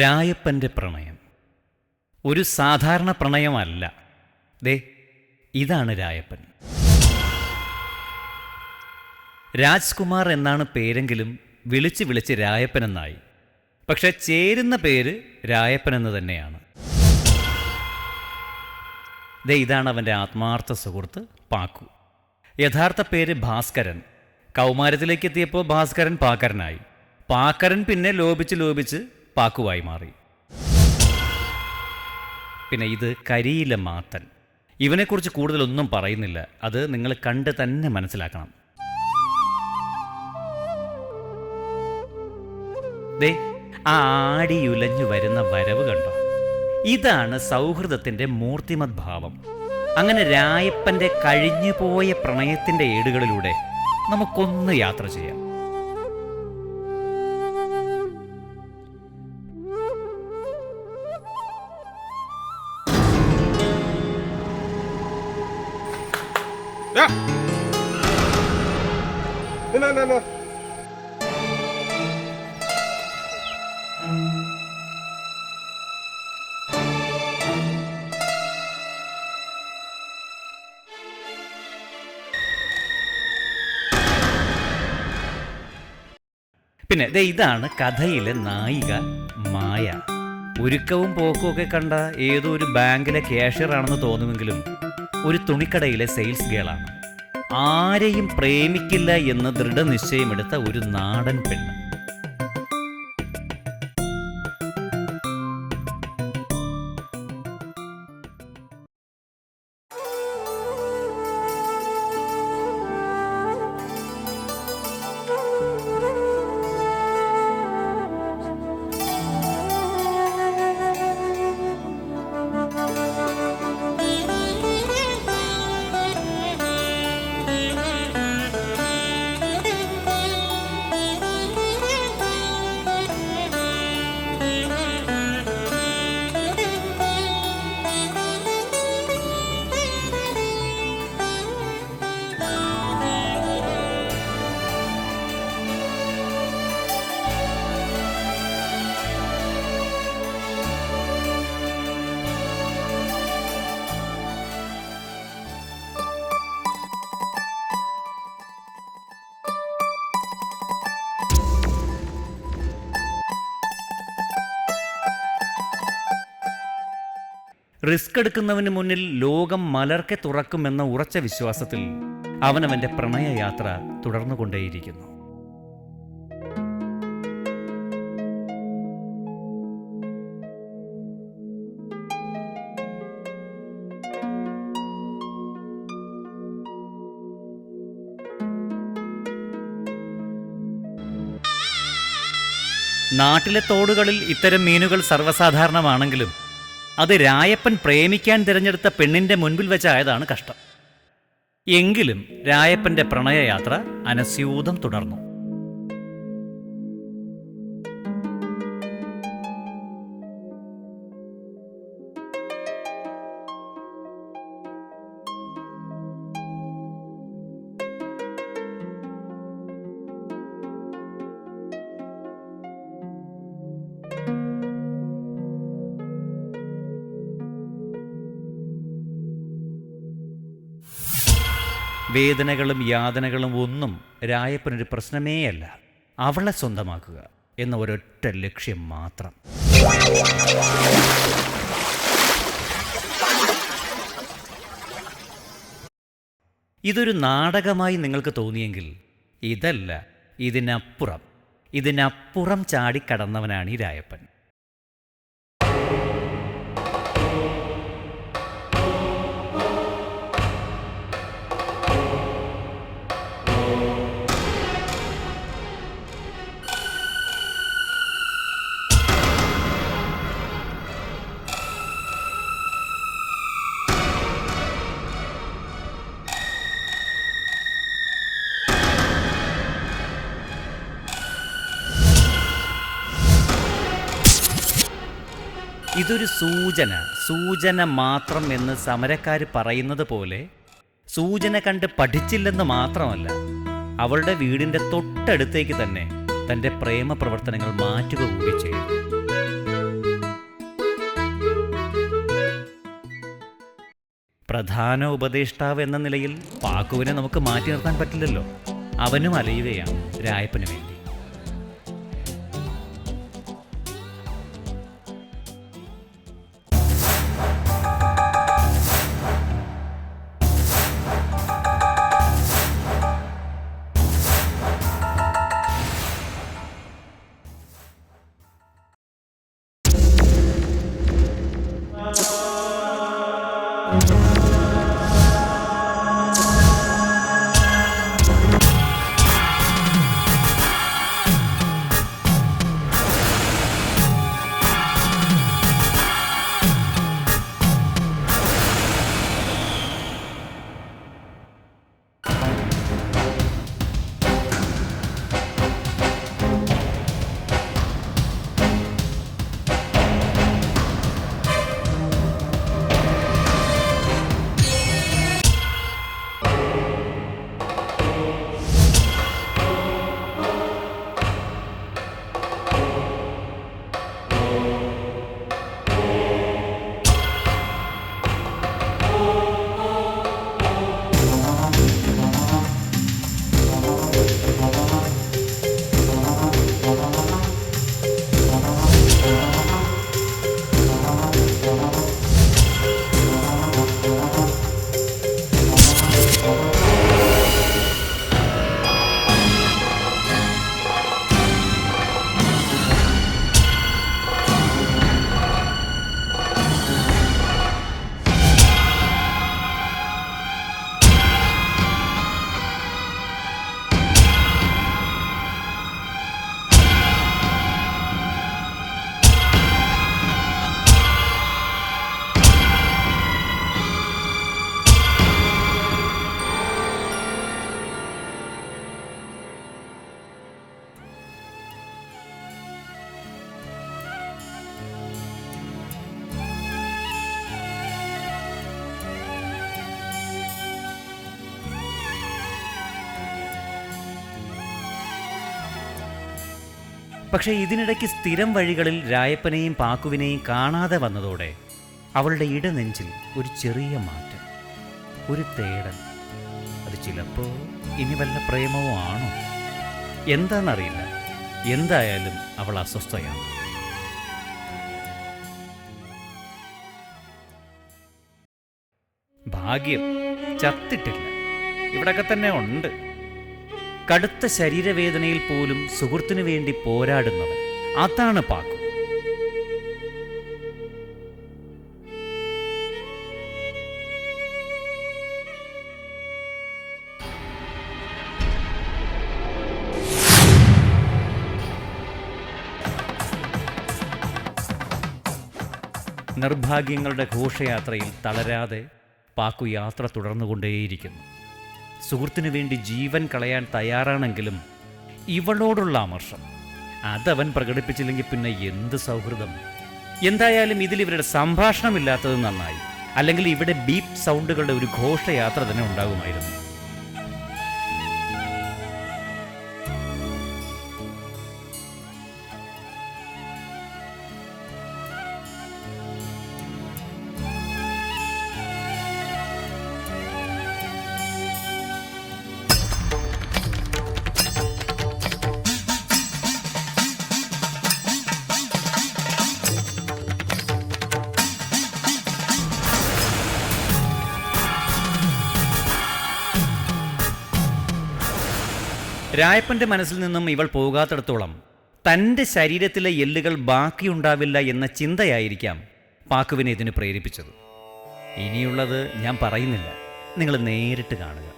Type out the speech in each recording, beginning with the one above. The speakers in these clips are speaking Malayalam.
രായപ്പൻ്റെ പ്രണയം ഒരു സാധാരണ പ്രണയമല്ല. ദേ ഇതാണ് രായപ്പൻ. രാജ്കുമാർ എന്നാണ് പേരെങ്കിലും വിളിച്ച് വിളിച്ച് രായപ്പൻ എന്നായി. പക്ഷെ ചേരുന്ന പേര് രായപ്പൻ എന്ന് തന്നെയാണ്. ദേ ഇതാണ് അവൻ്റെ ആത്മാർത്ഥ സുഹൃത്ത് പാക്കു. യഥാർത്ഥ പേര് ഭാസ്കരൻ. കൗമാരത്തിലേക്ക് എത്തിയപ്പോൾ ഭാസ്കരൻ പാക്കരനായി. പാക്കരൻ പിന്നെ ലോപിച്ച് ലോപിച്ച് പാക്കുവായി മാറി. പിന്നെ ഇത് കരിയില മാത്തൻ. ഇവനെക്കുറിച്ച് കൂടുതലൊന്നും പറയുന്നില്ല. അത് നിങ്ങൾ കണ്ട് തന്നെ മനസ്സിലാക്കണം. ദേ ആ ആടിയുലഞ്ഞു വരുന്ന വരവ് കണ്ടോ? ഇതാണ് സൗഹൃദത്തിൻ്റെ മൂർത്തിമത് ഭാവം. അങ്ങനെ രായപ്പൻ്റെ കഴിഞ്ഞുപോയ പ്രണയത്തിൻ്റെ ഏടുകളിലൂടെ നമുക്കൊന്ന് യാത്ര ചെയ്യാം. പിന്നെ ദേ ഇതാണ് കഥയിലെ നായിക മായ. ഒരുക്കവും പോക്കും ഒക്കെ കണ്ട ഏതോ ഒരു ബാങ്കിലെ ക്യാഷ്യർ ആണെന്ന് തോന്നുമെങ്കിലും ഒരു തുണിക്കടയിലെ സെയിൽസ് ഗേളാണ്. ആരെയും പ്രേമിക്കില്ല എന്ന് ദൃഢനിശ്ചയമെടുത്ത ഒരു നാടൻ പെണ്ണ്. റിസ്ക് എടുക്കുന്നവന് മുന്നിൽ ലോകം മലർക്കെ തുറക്കുമെന്ന ഉറച്ച വിശ്വാസത്തിൽ അവനവൻ്റെ പ്രണയയാത്ര തുടർന്നുകൊണ്ടേയിരിക്കുന്നു. നാട്ടിലെ തോടുകളിൽ ഇത്തരം മീനുകൾ സർവ്വസാധാരണമാണെങ്കിലും അത് രായപ്പൻ പ്രേമിക്കാൻ തിരഞ്ഞെടുത്ത പെണ്ണിൻ്റെ മുൻപിൽ വെച്ചായതാണ് കഷ്ടം. എങ്കിലും രായപ്പൻ്റെ പ്രണയയാത്ര അനസ്യൂതം തുടർന്നു. വേദനകളും യാതനകളും ഒന്നും രായപ്പനൊരു പ്രശ്നമേയല്ല. അവളെ സ്വന്തമാക്കുക എന്ന ഒരൊറ്റ ലക്ഷ്യം മാത്രം. ഇതൊരു നാടകമായി നിങ്ങൾക്ക് തോന്നിയെങ്കിൽ ഇതല്ല, ഇതിനപ്പുറം ചാടിക്കടന്നവനാണ് ഈ രായപ്പൻ. ഇതൊരു സൂചന മാത്രം എന്ന് സമരക്കാർ പറയുന്നത് പോലെ സൂചന കണ്ട് പഠിച്ചില്ലെന്ന് മാത്രമല്ല, അവളുടെ വീടിൻ്റെ തൊട്ടടുത്തേക്ക് തന്നെ തൻ്റെ പ്രേമ പ്രവർത്തനങ്ങൾ മാറ്റുക കൂടി ചെയ്തു. പ്രധാന ഉപദേഷ്ടാവ് എന്ന നിലയിൽ പാക്കുവിനെ നമുക്ക് മാറ്റി നിർത്താൻ പറ്റില്ലല്ലോ. അവനും അലയുകയാണ് രായപ്പന് വേണ്ടി. പക്ഷേ ഇതിനിടയ്ക്ക് സ്ഥിരം വഴികളിൽ രായപ്പനെയും പാക്കുവിനെയും കാണാതെ വന്നതോടെ അവളുടെ ഇടനെഞ്ചിൽ ഒരു ചെറിയ മാറ്റം, ഒരു തേടൽ. അത് ചിലപ്പോൾ ഇനി വല്ല പ്രേമവും ആണോ എന്താണെന്നറിയില്ല. എന്തായാലും അവൾ അസ്വസ്ഥയാണ്. ഭാഗ്യം, ചത്തിട്ടില്ല, ഇവിടൊക്കെ തന്നെ ഉണ്ട്. കടുത്ത ശരീരവേദനയിൽ പോലും സുഹൃത്തിനു വേണ്ടി പോരാടുന്നവൻ, അതാണ് പാക്കു. നിർഭാഗ്യങ്ങളുടെ ഘോഷയാത്രയിൽ തളരാതെ പാക്കു യാത്ര തുടർന്നുകൊണ്ടേയിരിക്കുന്നു. സുഹൃത്തിനു വേണ്ടി ജീവൻ കളയാൻ തയ്യാറാണെങ്കിലും ഇവളോടുള്ള അമർഷം അതവൻ പ്രകടിപ്പിച്ചില്ലെങ്കിൽ പിന്നെ എന്ത് സൗഹൃദം. എന്തായാലും ഇതിൽ ഇവരുടെ സംഭാഷണമില്ലാത്തത് നന്നായി. അല്ലെങ്കിൽ ഇവിടെ ബീപ്പ് സൗണ്ടുകളുടെ ഒരു ഘോഷയാത്ര തന്നെ ഉണ്ടാകുമായിരുന്നു. രായപ്പൻ്റെ മനസ്സിൽ നിന്നും ഇവൾ പോകാത്തിടത്തോളം തൻ്റെ ശരീരത്തിലെ എല്ലുകൾ ബാക്കിയുണ്ടാവില്ല എന്ന ചിന്തയായിരിക്കാം പാക്കുവിനെ ഇതിന് പ്രേരിപ്പിച്ചത്. ഇനിയുള്ളത് ഞാൻ പറയുന്നില്ല, നിങ്ങൾ നേരിട്ട് കാണുക.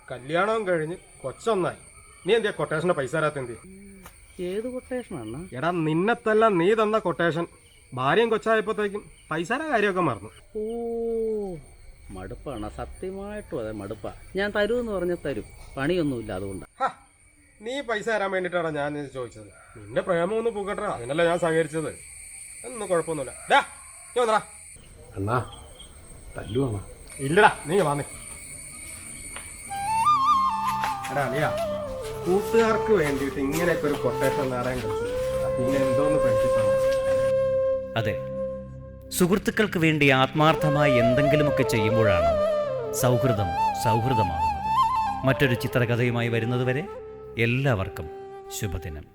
കല്യാണവും കഴിഞ്ഞ് കൊച്ചൊന്നായി. നീ എന്തിയാ കൊട്ടേഷന്റെ പൈസ തരാത്ത എന്തി? ഏത് കൊട്ടേഷനാണ്? എടാ നിന്നെത്തല്ല നീ തന്ന കൊട്ടേഷൻ ഭാര്യയും കൊച്ചായപ്പോഴത്തേക്കും പൈസയുടെ കാര്യമൊക്കെ മറന്നു. ഓ മടുപ്പാണ്, സത്യമായിട്ടും അതെ മടുപ്പാ. ഞാൻ തരൂന്ന് പറഞ്ഞ തരും, പണിയൊന്നുമില്ല അതുകൊണ്ടാണ്. നീ പൈസ തരാൻ വേണ്ടിയിട്ടാണ് ഞാൻ ചോദിച്ചത്. നിന്റെ പ്രേമം ഒന്ന് പൂക്കട്ടെ, അതിനല്ല ഞാൻ സഹകരിച്ചത്. അതൊന്നും കുഴപ്പമൊന്നുമില്ല. ഡാ നീ വന്നടാ. അണ്ണാ തല്ലുവാണോ? ഇല്ലടാ നീ വന്നേ. എടാ അളിയാ, കൂട്ടുകാർക്ക് വേണ്ടിയിട്ട് ഇങ്ങനെയൊക്കെ ഒരു കൊട്ടേഷൻ നേടാൻ കഴിച്ചു, പിന്നെ എന്തോന്ന് ഫ്രണ്ട്ഷിപ്പാണ്. അതെ, സുഹൃത്തുക്കൾക്ക് വേണ്ടി ആത്മാർത്ഥമായി എന്തെങ്കിലുമൊക്കെ ചെയ്യുമ്പോഴാണ് സൗഹൃദം സൗഹൃദമാകുന്നത്. മറ്റൊരു ചിത്രകഥയുമായി വരുന്നതുവരെ എല്ലാവർക്കും ശുഭദിനം.